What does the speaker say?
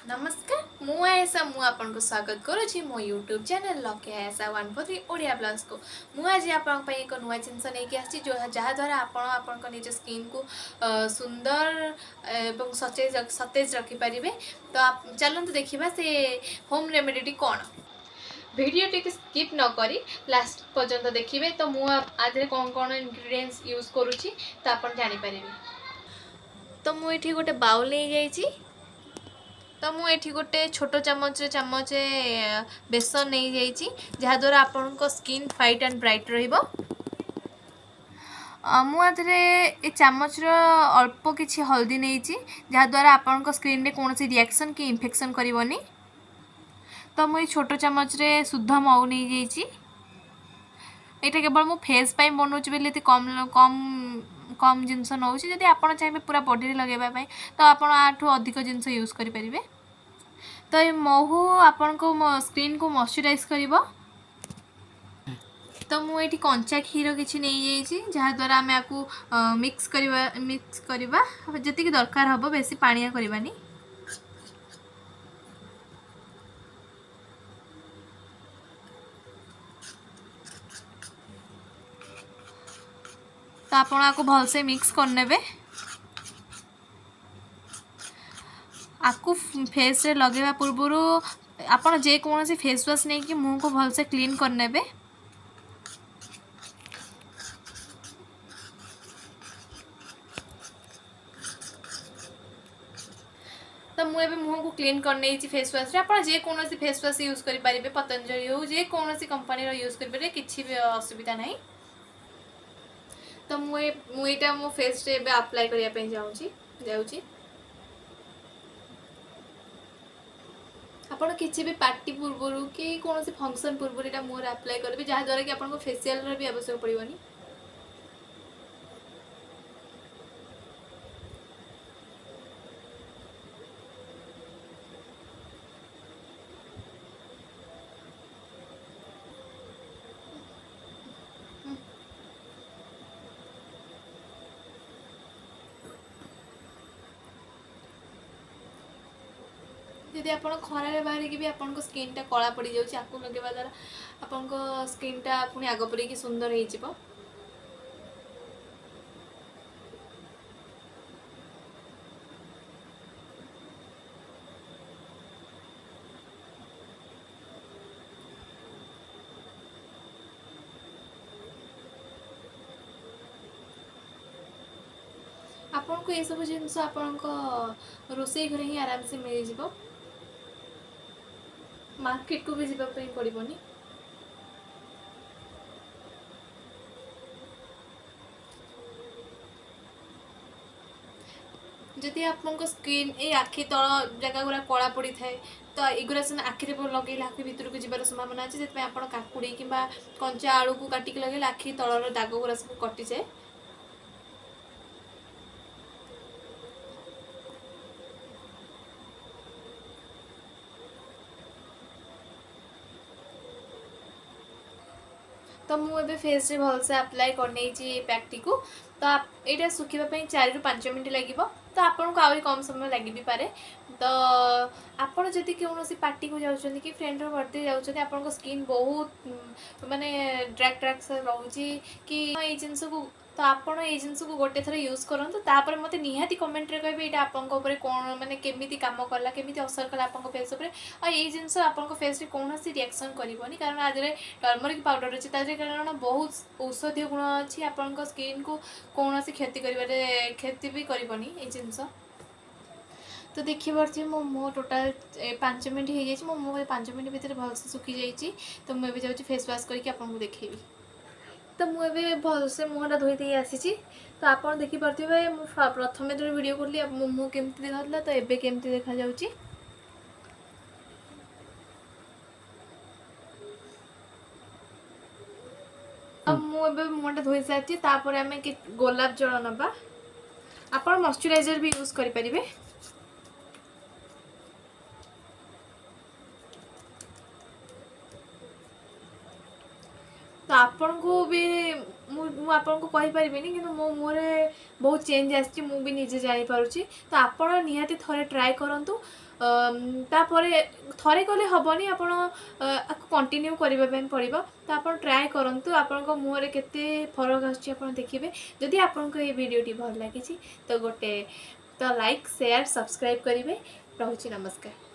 नमस्कार मु आयसा मु आपन को स्वागत करुछि मो यूट्यूब चैनल लके आयसा 143 ओडिया ब्लॉग्स को मु आज आपन पई एक नुवा जिंस नै कि आछि जो जहा द्वारा आपन आपन को निज स्किन को सुंदर एवं सतेज रखि परिबे। तो आप चलंतु देखिबा से होम रेमेडी कोन। वीडियो टी स्किप न करी लास्ट पर्यंत देखिबे। तो मु आज कोन कोन इंग्रेडिएंट्स यूज करूछि तो आपन जानि परिबे। तो मु एठी गोटे बाउल नै जाईछि। तो मुझे गोटे छोट चमच बेसन नहीं जाइए जहाद्वारा आपण स्किन फाइट एंड ब्राइट रहिबो। मुझे ये चामच अल्प किसी हल्दी नहीं जहाद्वारा आपण स्किन रे कौन रिएक्शन कि इन्फेक्शन करनी। तो मुझे छोट चमच रे शुद्ध मऊ नहीं जाइए। यहाँ केवल मु फेस पाई बनाऊँ बोली कम कम कम जिनस नौ जदि आप चाहिए पूरा बॉडी लगेगा तो आप अधिक जिनस यूज करें। तो ये महू आपण को स्किन को मॉइस्चराइज करिवो। तो मुझे कंचा क्षीर किसी नहीं जाइए जहाद्वारा आम आपको मिक्स करवा जी दरकार हम बेसी पानिया करवानी। तो आपको भलसे मिक्स करने आपको फेस रे लगेवा पूर्वर आपन जे कौन सी फेस वाश नहीं कि मुंह को भलसे क्लीन करने। तो मुझे मुँह को क्लीन करने फेस वाश रे आपन जे कौन सी फेस वाश यूज करि परिबे पतंजलि हो जे कौन सी कंपनी रो यूज करि परिबे किछि भी असुविधा नहीं। तो मुझे मो फेस रे बे अप्लाई करिया पे जाउची आपन किसी भी पार्टी पूर्व कि कौन सी फंक्शन पूर्व एटा मोर अप्लाई करेंगे जहाद्वारा कि आपन को फेशियल भी आवश्यक पड़ोनी। यदि आप खरारे बाहर भी आपन को स्किन टा कला पड़ जाऊँ आपको लगेवा द्वारा आपन को स्किन टा पुणी आग पड़ी सुंदर हो। आपन को ये सब जिनस आपन को रोसई घर ही आराम से मिल जाव मार्केट को भी जावाई पड़ोनी। जदि आपन स्किन ये आखि तल जगह गुरा कला पड़ी थाए तो युरा सीना आखिरे लगे आखि भितर को जीवार संभावना अच्छे से आप काकुड़ी कि कंचा आलू को काटिक लगे आखि तलर दाग गुरा सब कटि जाए। तो मुझे फेस रे भल से अप्लाई करने पैकटी को। तो यहाँ सुखापी 4 ରୁ 5 मिनट लगे तो आपन को आहरी कम समय लगी भी पारे। तो आपड़ जदि कौन पार्टी को जाऊँ कि फ्रेंड बर्थडे जाऊँ आपन स्किन बहुत माने ड्राक ड्राक रोचे कि ये जिनस को तो आपड़ ये जिनस को गोटे थर यूज करूँ तापर मत निहाती कमेंट रे कहे यहाँ आपन कौन मैंने केमी कम कला केमी असर कला आप फेस उपर और ये जिनस आप फेस रे कौन रिएक्शन करनी कारण आज टर्मरिक पाउडर अच्छे कारण बहुत औषधीय गुण अच्छी आपन स्किन को कौन क्षति क्षति भी करनी ये जिनस। तो देखी पारे मो मुँह टोटाल 5 मिनट हो जाए मो मुँह 5 मिनट भितर भलसे सुखी जाइए। तो मुझे जाऊँ फेस वाश करके आपको देखेबी। तो मुझे भलसे मुहटा धोई दे आसी। तो आप देखिपे प्रथम जो वीडियो करी मो मुँह केमती देखा तो एबे केमती देखा जाउची। अब मुझे मुहटा धोई सारी आम गोलाप जल नवा आप मॉइस्चराइजर भी यूज करें। तो आपण को भी आपन को कहि परिबिनी कि मो मुरे बहुत चेंज आछि मु भी निजे जाई पारुछि। तो आपण निहाती थरे ट्राई करंतु तापर थरे कले हेनी आप कंटिन्यू करने पड़ो तो आप ट्राए करूँ आपण मुहर केते फरक आसुँच देखिए जदि आपको ये वीडियोटी भल लगी तो गोटे तो लाइक शेयर सब्सक्राइब करेंगे। रोची नमस्कार।